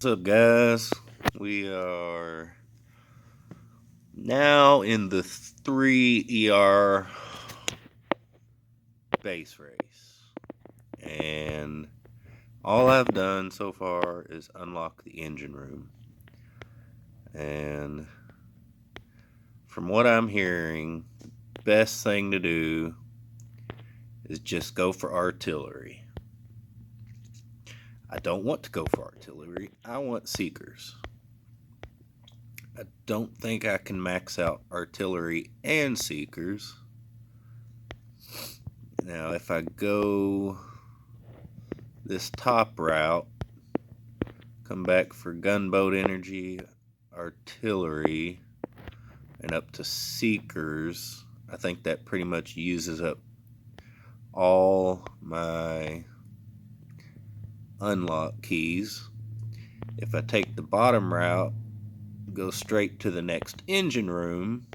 What's up, guys? We are now in the 3 base race. And all I've done so far is unlock the engine room. And from what I'm hearing, the best thing to do is just go for artillery. I don't want to go for artillery. I want seekers. I don't think I can max out artillery and seekers. Now, if I go this top route, come back for gunboat energy, artillery, and up to seekers, I think that pretty much uses up all my unlock keys. If I take the bottom route, go straight to the next engine room,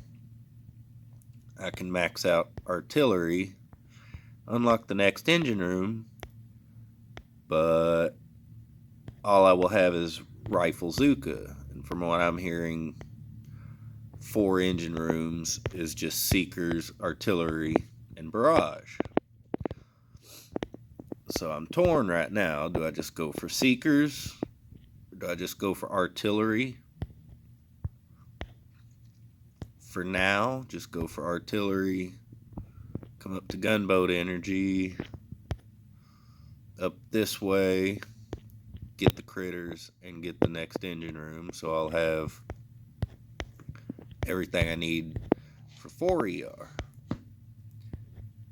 I can max out artillery, unlock the next engine room, but all I will have is rifle Zuka. And from what I'm hearing, 4 engine rooms is just seekers, artillery, and barrage. So I'm torn right now. Do I just go for seekers? Or do I just go for artillery? For now, just go for artillery. Come up to gunboat energy. Up this way. Get the critters and get the next engine room. So I'll have everything I need for 4 ER.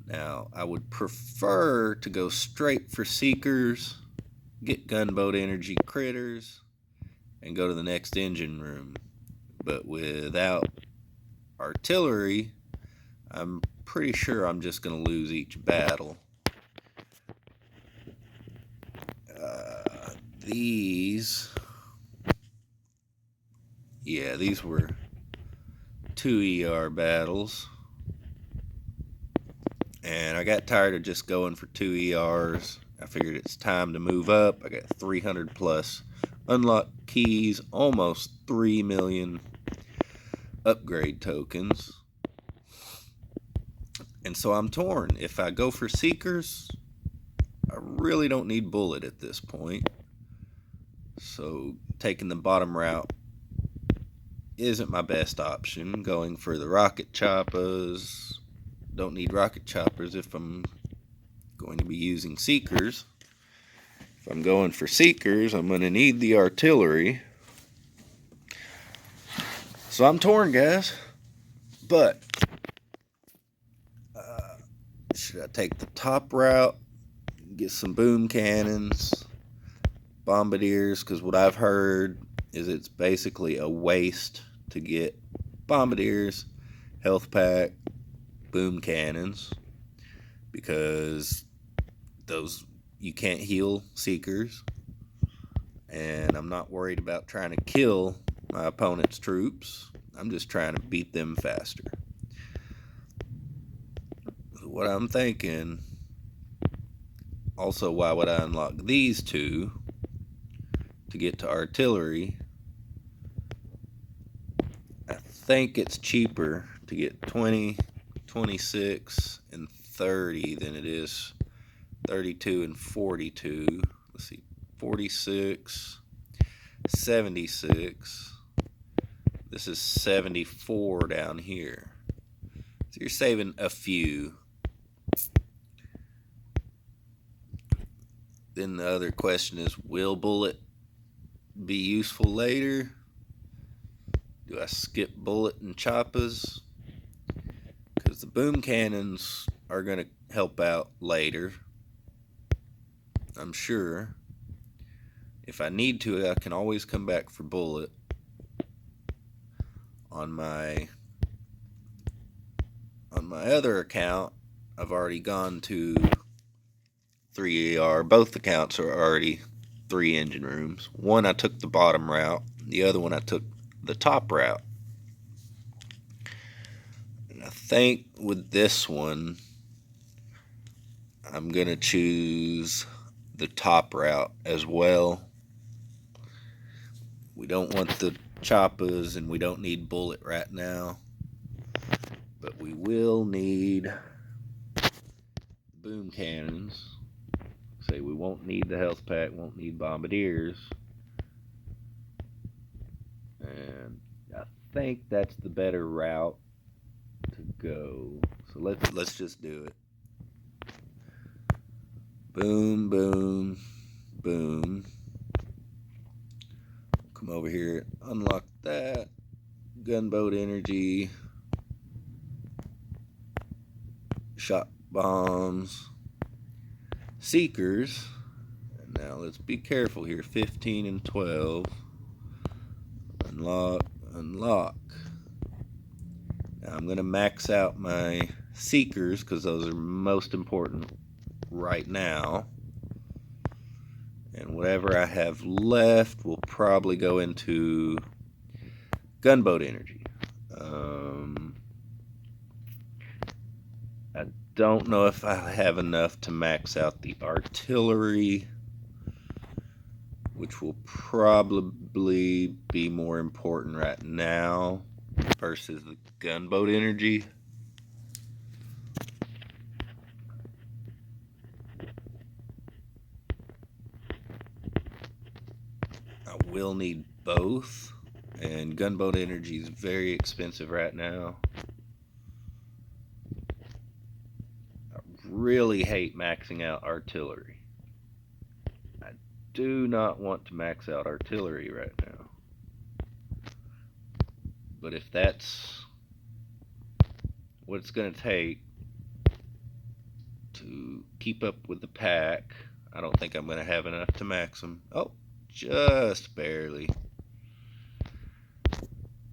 Now, I would prefer to go straight for seekers, get gunboat energy critters, and go to the next engine room. But without artillery, I'm pretty sure I'm just going to lose each battle. These were 2 ER battles. And I got tired of just going for 2 ERs. I figured it's time to move up. I got 300 plus unlock keys, almost 3 million upgrade tokens. And so I'm torn. If I go for seekers, I really don't need bullet at this point. So taking the bottom route isn't my best option. Going for the rocket choppers. Don't need rocket choppers if I'm going to be using seekers. If I'm going for seekers, I'm going to need the artillery. So I'm torn, guys. But should I take the top route, get some boom cannons, bombardiers? Because what I've heard is it's basically a waste to get bombardiers, health pack, boom cannons, because those you can't heal seekers, and I'm not worried about trying to kill my opponent's troops. I'm just trying to beat them faster. So what I'm thinking, also, why would I unlock these two to get to artillery? I think it's cheaper to get 20, 26, and 30 than it is 32 and 42. Let's see, 46, 76. This is 74 down here. So you're saving a few. Then the other question is, will bullet be useful later? Do I skip bullet and choppers? Because the boom cannons are going to help out later, I'm sure. If I need to, I can always come back for bullet. On my other account, I've already gone to 3 ER. Both accounts are already 3 engine rooms. One I took the bottom route, the other one I took the top route. And I think with this one, I'm going to choose the top route as well. We don't want the choppers, and we don't need bullet right now. But we will need boom cannons. Say we won't need the health pack, won't need bombardiers. And I think that's the better route to go. So let's just do it. Boom, boom, boom. Come over here, unlock that. Gunboat energy. Shot bombs. Seekers. And now let's be careful here. 15 and 12. Unlock, unlock. Now I'm going to max out my Seekers because those are most important right now. And whatever I have left will probably go into gunboat energy. I don't know if I have enough to max out the artillery, which will probably be more important right now versus the gunboat energy. I will need both, and gunboat energy is very expensive right now. I really hate maxing out artillery. I do not want to max out artillery right now. But if that's what it's going to take to keep up with the pack, I don't think I'm going to have enough to max them. Oh, just barely.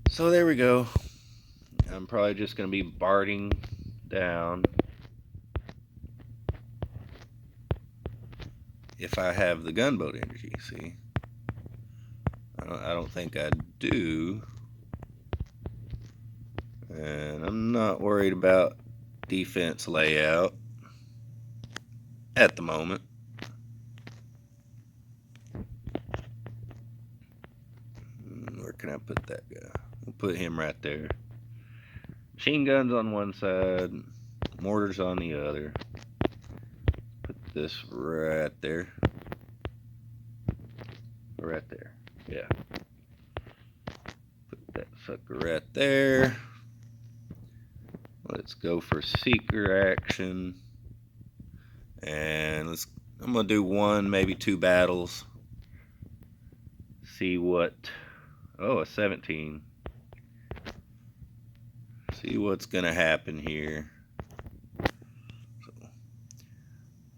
So there we go. I'm probably just going to be barding down. If I have the gunboat energy, see? I don't think I do. And I'm not worried about defense layout at the moment. Where can I put that guy? We'll put him right there. Machine guns on one side, mortars on the other. Put this right there. Right there. Yeah. Put that sucker right there. Let's go for seeker action. And I'm going to do one, maybe two battles. See what... Oh, a 17. See what's going to happen here. So,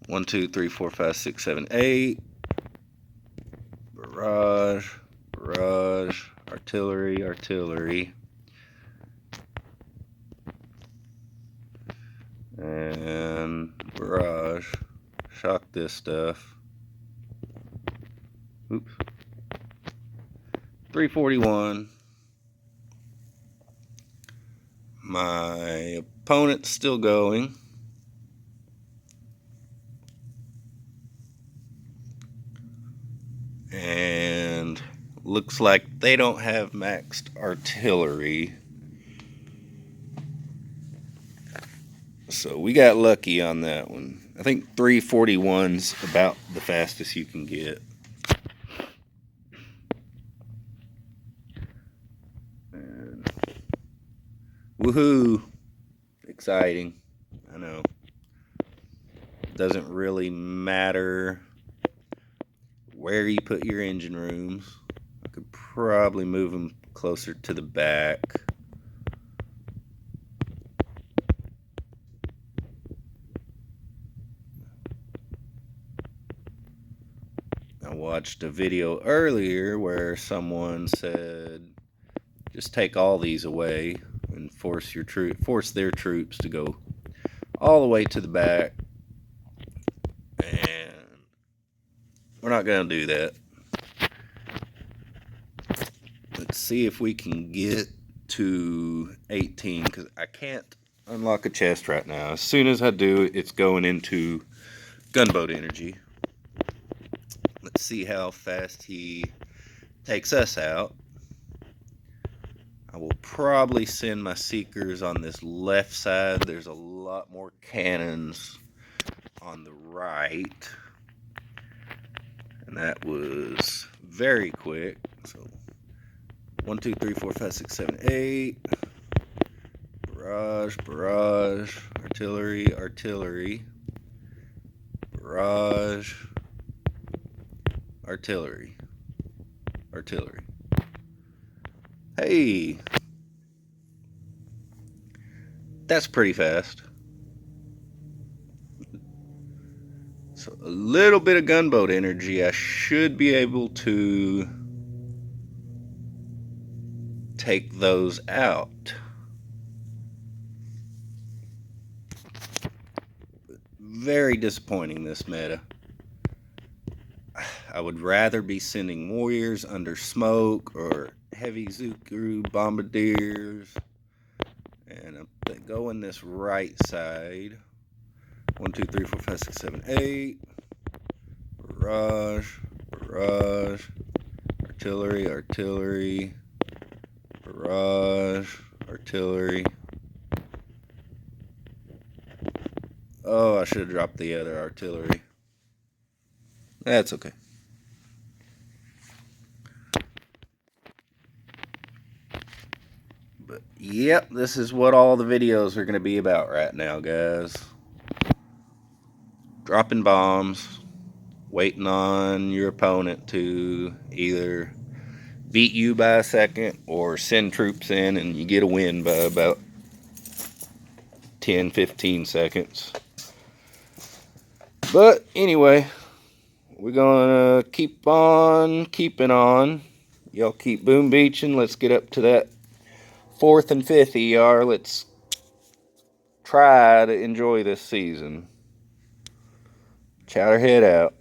1, 2, 3, 4, 5, 6, 7, 8. Barrage, barrage, artillery, artillery. And barrage. Shock this stuff. Oops. 341. My opponent's still going. And looks like they don't have maxed artillery. So we got lucky on that one. I think 341's about the fastest you can get. And woohoo! Exciting. I know. Doesn't really matter where you put your engine rooms. I could probably move them closer to the back. I watched a video earlier where someone said, just take all these away and force their troops to go all the way to the back. And we're not going to do that. Let's see if we can get to 18, because I can't unlock a chest right now. As soon as I do, it's going into gunboat energy. Let's see how fast he takes us out. I will probably send my seekers on this left side. There's a lot more cannons on the right. And that was very quick. So 1, 2, 3, 4, 5, 6, 7, 8. Barrage, barrage, artillery, artillery. Barrage, artillery, artillery. Hey, that's pretty fast. So a little bit of gunboat energy, I should be able to take those out. Very disappointing, this meta. I would rather be sending warriors under smoke or heavy Zukuru bombardiers. And I'm going this right side. 1, 2, 3, 4, 5, 6, 7, 8. Barrage, barrage, artillery, artillery, barrage, artillery. Oh, I should have dropped the other artillery. That's okay. But yep, this is what all the videos are going to be about right now, guys. Dropping bombs, waiting on your opponent to either beat you by a second or send troops in and you get a win by about 10-15 seconds. But anyway, we're gonna keep on keeping on. Y'all keep boom beaching. Let's get up to that 4th and 5th ER. Let's try to enjoy this season. Chowderhead out.